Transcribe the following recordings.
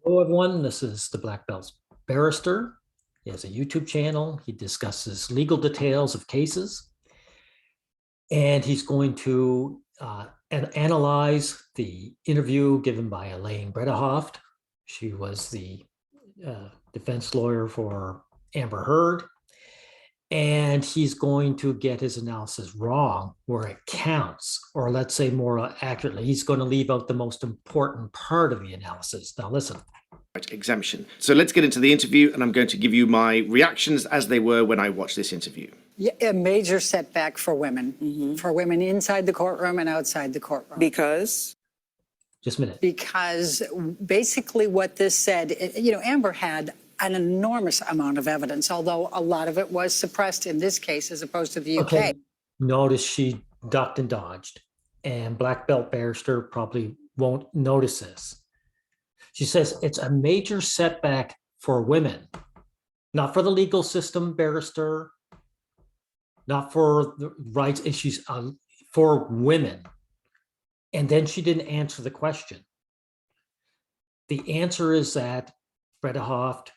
Hello, everyone. This is the Black Belt Barrister. He has a YouTube channel. He discusses legal details of cases, and he's going to analyze the interview given by Elaine Bredehoft. She was the defense lawyer for Amber Heard, and he's going to get his analysis wrong where it counts, or let's say more accurately, he's going to leave out the most important part of the analysis. Now, listen. Exemption. So let's get into the interview, and I'm going to give you my reactions as they were when I watched this interview. Yeah, a major setback for women, for women inside the courtroom and outside the courtroom. Because? Just a minute. Because basically what this said, Amber had an enormous amount of evidence, although a lot of it was suppressed in this case as opposed to the UK. Okay. Notice she ducked and dodged, and Black Belt Barrister probably won't notice this. She says it's a major setback for women, not for the legal system, Barrister, not for the rights issues, for women. And then she didn't answer the question. The answer is that Bredehoft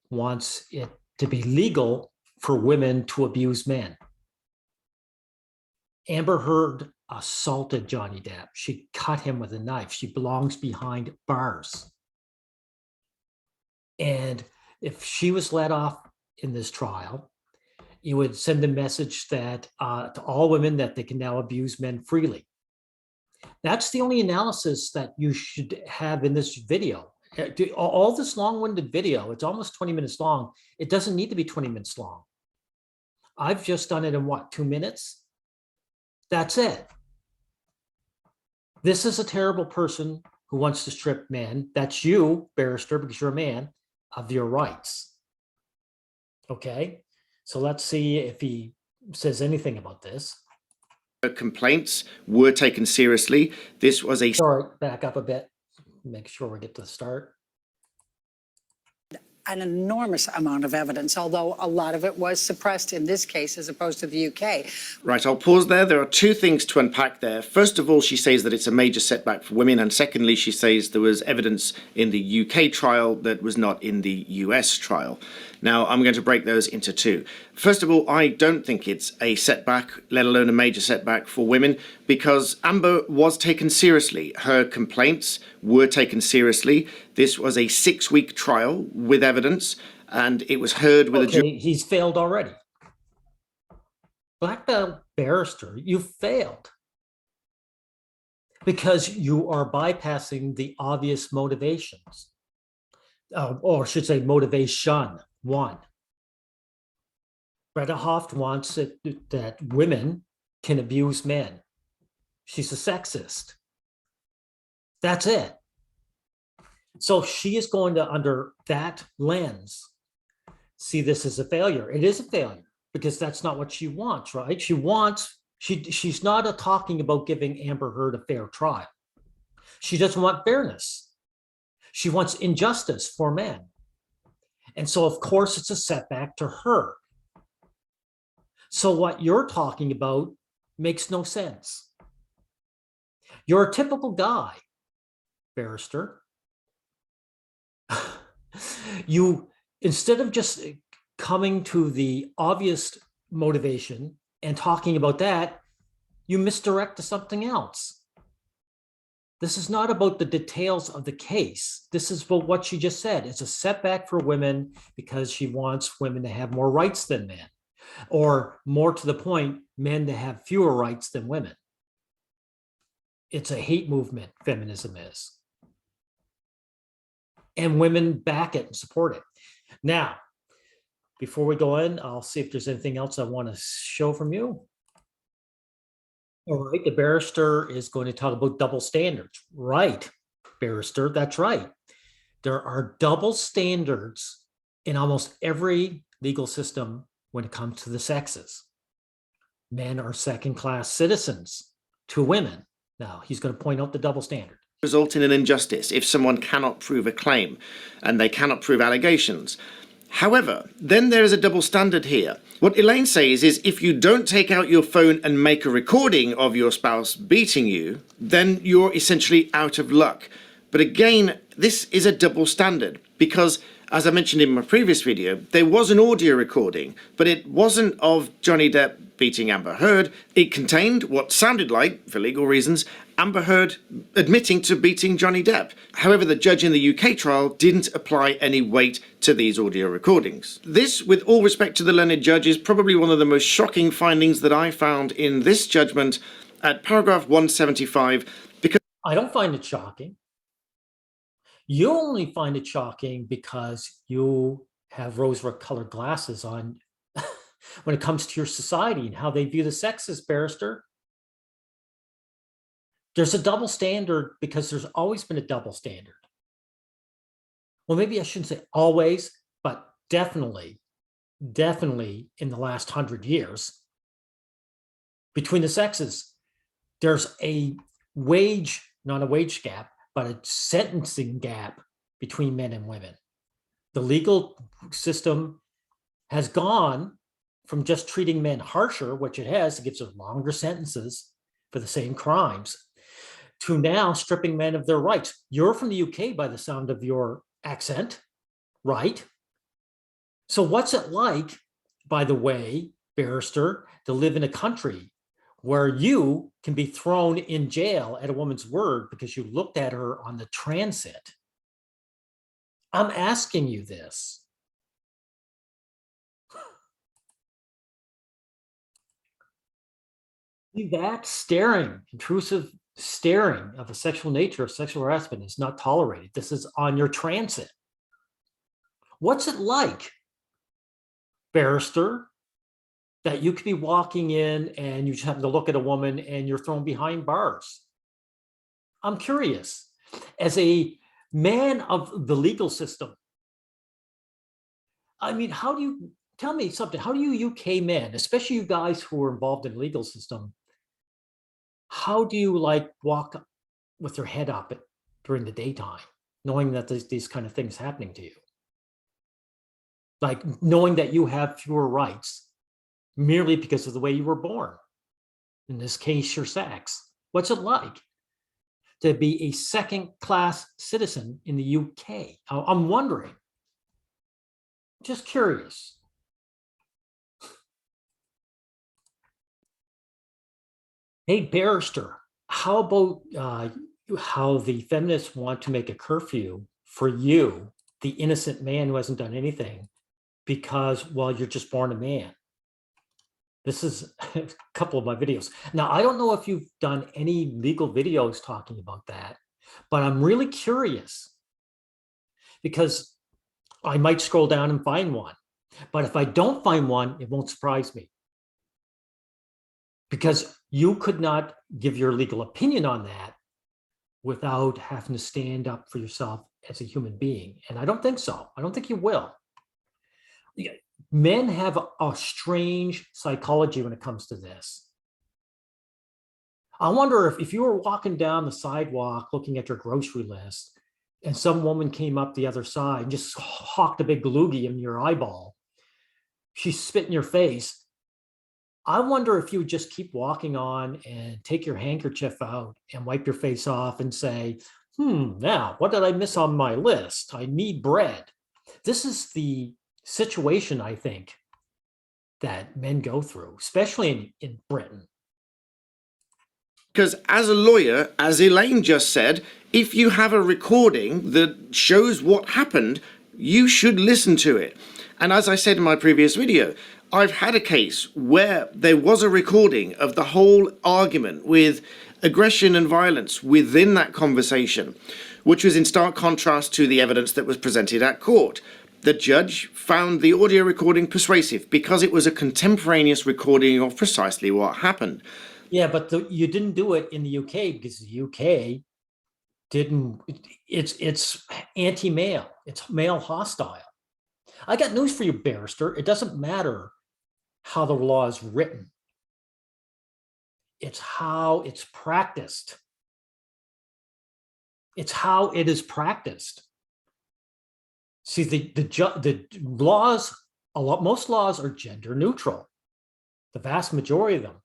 wants it to be legal for women to abuse men. Amber Heard assaulted Johnny Depp. She cut him with a knife. She belongs behind bars. And if she was let off in this trial, it would send a message that to all women that they can now abuse men freely. That's the only analysis that you should have in this video. All this long-winded video, it's almost 20 minutes long. It doesn't need to be 20 minutes long. I've just done it in what, 2 minutes? That's it. This is a terrible person who wants to strip men. That's you, Barrister, because you're a man, of your rights. Okay, so let's see if he says anything about this. Complaints were taken seriously. This was a... Sorry, back up a bit. Make sure we get to the start. An enormous amount of evidence, although a lot of it was suppressed in this case as opposed to the UK. Right, I'll pause there. There are two things to unpack there. First of all, she says that it's a major setback for women, and secondly, she says there was evidence in the UK trial that was not in the US trial. Now, I'm going to break those into two. First of all, I don't think it's a setback, let alone a major setback for women, because Amber was taken seriously. Her complaints were taken seriously. This was a 6-week trial with evidence, and it was heard with a jury. He's failed already. Black Belt Barrister, you failed. Because you are bypassing the obvious motivations. Or I should say motivation. One, Bredehoft wants it that women can abuse men. She's a sexist. That's it. So she is going to, under that lens, see this as a failure. It is a failure because that's not what she wants, right? She's not talking about giving Amber Heard a fair trial. She doesn't want fairness. She wants injustice for men. And so, of course, it's a setback to her. So what you're talking about makes no sense. You're a typical guy, Barrister. You, instead of just coming to the obvious motivation and talking about that, you misdirect to something else. This is not about the details of the case. This is about what she just said. It's a setback for women because she wants women to have more rights than men, or more to the point, men to have fewer rights than women. It's a hate movement, feminism is. And women back it and support it. Now, before we go in, I'll see if there's anything else I want to show from you. All right, the barrister is going to talk about double standards. Right, Barrister, that's right. There are double standards in almost every legal system when it comes to the sexes. Men are second-class citizens to women. Now, he's going to point out the double standard. Result in an injustice if someone cannot prove a claim and they cannot prove allegations. However, then there is a double standard here. What Elaine says is if you don't take out your phone and make a recording of your spouse beating you, then you're essentially out of luck. But again, this is a double standard because, as I mentioned in my previous video, there was an audio recording, but it wasn't of Johnny Depp beating Amber Heard. It contained what sounded like, for legal reasons, Amber Heard admitting to beating Johnny Depp. However, the judge in the UK trial didn't apply any weight to these audio recordings. This, with all respect to the learned judge, is probably one of the most shocking findings that I found in this judgment at paragraph 175, because I don't find it shocking. You only find it shocking because you have rose-colored glasses on when it comes to your society and how they view the sexes, Barrister. There's a double standard because there's always been a double standard. Well, maybe I shouldn't say always, but definitely in the last 100 years between the sexes, there's a wage, not a wage gap, but a sentencing gap between men and women. The legal system has gone from just treating men harsher, which it has, it gives them longer sentences for the same crimes, to now stripping men of their rights. You're from the UK by the sound of your accent, right? So what's it like, by the way, Barrister, to live in a country where you can be thrown in jail at a woman's word because you looked at her on the transit? I'm asking you this. That staring, intrusive staring of a sexual nature of sexual harassment is not tolerated. This is on your transit. What's it like, Barrister, that you could be walking in and you just happen to look at a woman and you're thrown behind bars? I'm curious, as a man of the legal system, I mean, how do you, tell me something, how do you UK men, especially you guys who are involved in the legal system, how do you like walk with your head up during the daytime, knowing that there's these kind of things happening to you? Like knowing that you have fewer rights merely because of the way you were born. In this case, your sex. What's it like to be a second-class citizen in the UK? I'm wondering, just curious. Hey, Barrister, how about how the feminists want to make a curfew for you, the innocent man who hasn't done anything, because, well, you're just born a man? This is a couple of my videos. Now, I don't know if you've done any legal videos talking about that, but I'm really curious because I might scroll down and find one. But if I don't find one, it won't surprise me, because you could not give your legal opinion on that without having to stand up for yourself as a human being. And I don't think so. I don't think you will. Men have a strange psychology when it comes to this. I wonder if you were walking down the sidewalk looking at your grocery list and some woman came up the other side and just hawked a big loogie in your eyeball, she spit in your face. I wonder if you would just keep walking on and take your handkerchief out and wipe your face off and say, now what did I miss on my list? I need bread. This is the situation, I think, that men go through, especially in Britain. Because as a lawyer, as Elaine just said, if you have a recording that shows what happened, you should listen to it. And as I said in my previous video, I've had a case where there was a recording of the whole argument with aggression and violence within that conversation, which was in stark contrast to the evidence that was presented at court. The judge found the audio recording persuasive because it was a contemporaneous recording of precisely what happened. Yeah, but you didn't do it in the UK because the UK didn't, it's anti-male, it's male hostile. I got news for you, Barrister. It doesn't matter how the law is written. It's how it's practiced. It's how it is practiced. See, the laws, most laws are gender neutral, the vast majority of them,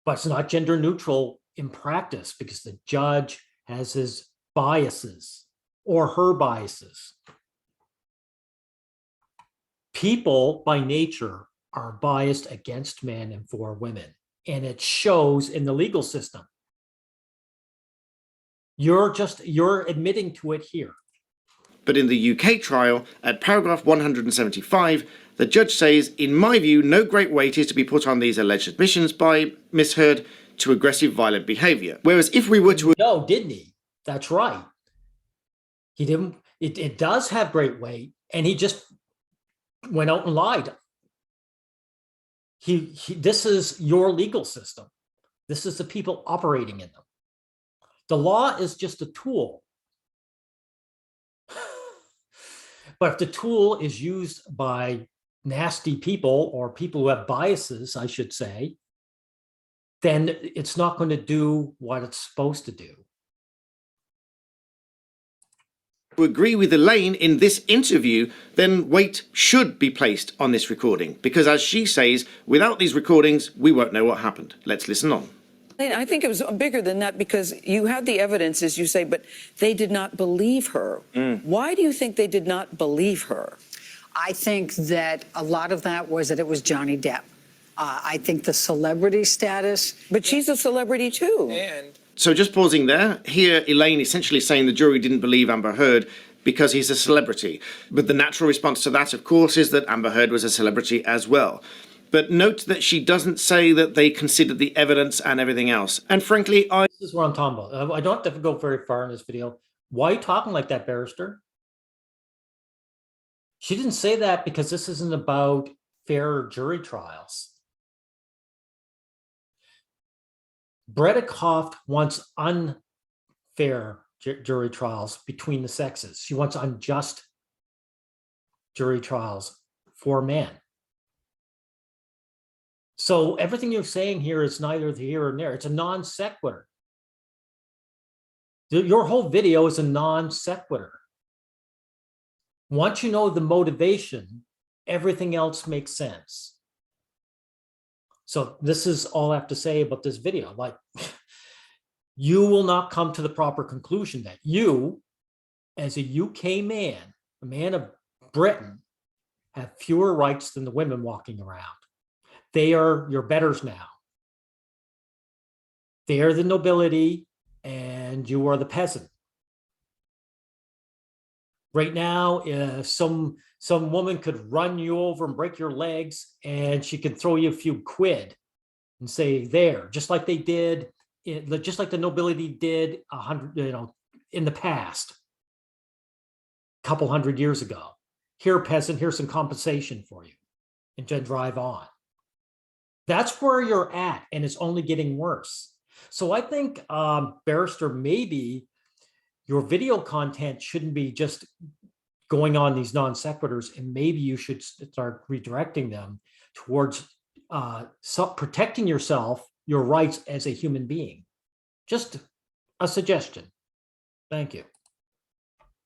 but it's not gender neutral in practice because the judge has his biases or her biases. People by nature are biased against men and for women, and it shows in the legal system. You're admitting to it here. But in the UK trial, at paragraph 175, the judge says, in my view, no great weight is to be put on these alleged admissions by Miss Heard to aggressive violent behaviour. Whereas if we were to... No, didn't he? That's right. He didn't. It does have great weight, and he just went out and lied. This is your legal system. This is the people operating in them. The law is just a tool. But if the tool is used by nasty people or people who have biases, I should say, then it's not going to do what it's supposed to do. To agree with Elaine in this interview, then weight should be placed on this recording, because as she says, without these recordings, we won't know what happened. Let's listen on. I think it was bigger than that, because you had the evidence, as you say, but they did not believe her. Why do you think they did not believe her? I think that a lot of that was that it was Johnny Depp. I think the celebrity status. But she's a celebrity too. So just pausing there, here Elaine essentially saying the jury didn't believe Amber Heard because he's a celebrity. But the natural response to that, of course, is that Amber Heard was a celebrity as well. But note that she doesn't say that they considered the evidence and everything else. And frankly, This is what I'm talking about. I don't have to go very far in this video. Why are you talking like that, Barrister? She didn't say that because this isn't about fair jury trials. Bredikoff wants unfair jury trials between the sexes. She wants unjust jury trials for men. So everything you're saying here is neither here nor there. It's a non sequitur. Your whole video is a non sequitur. Once you know the motivation, everything else makes sense. So this is all I have to say about this video. Like, you will not come to the proper conclusion that you, as a UK man, a man of Britain, have fewer rights than the women walking around. They are your betters now. They are the nobility and you are the peasant. Right now, some woman could run you over and break your legs, and she could throw you a few quid and say, there, just like they did, just like the nobility did in the past, a couple hundred years ago. Here, peasant, here's some compensation for you, and then drive on. That's where you're at, and it's only getting worse. So I think, Barrister, maybe your video content shouldn't be just going on these non sequiturs, and maybe you should start redirecting them towards protecting yourself, your rights as a human being. Just a suggestion. Thank you.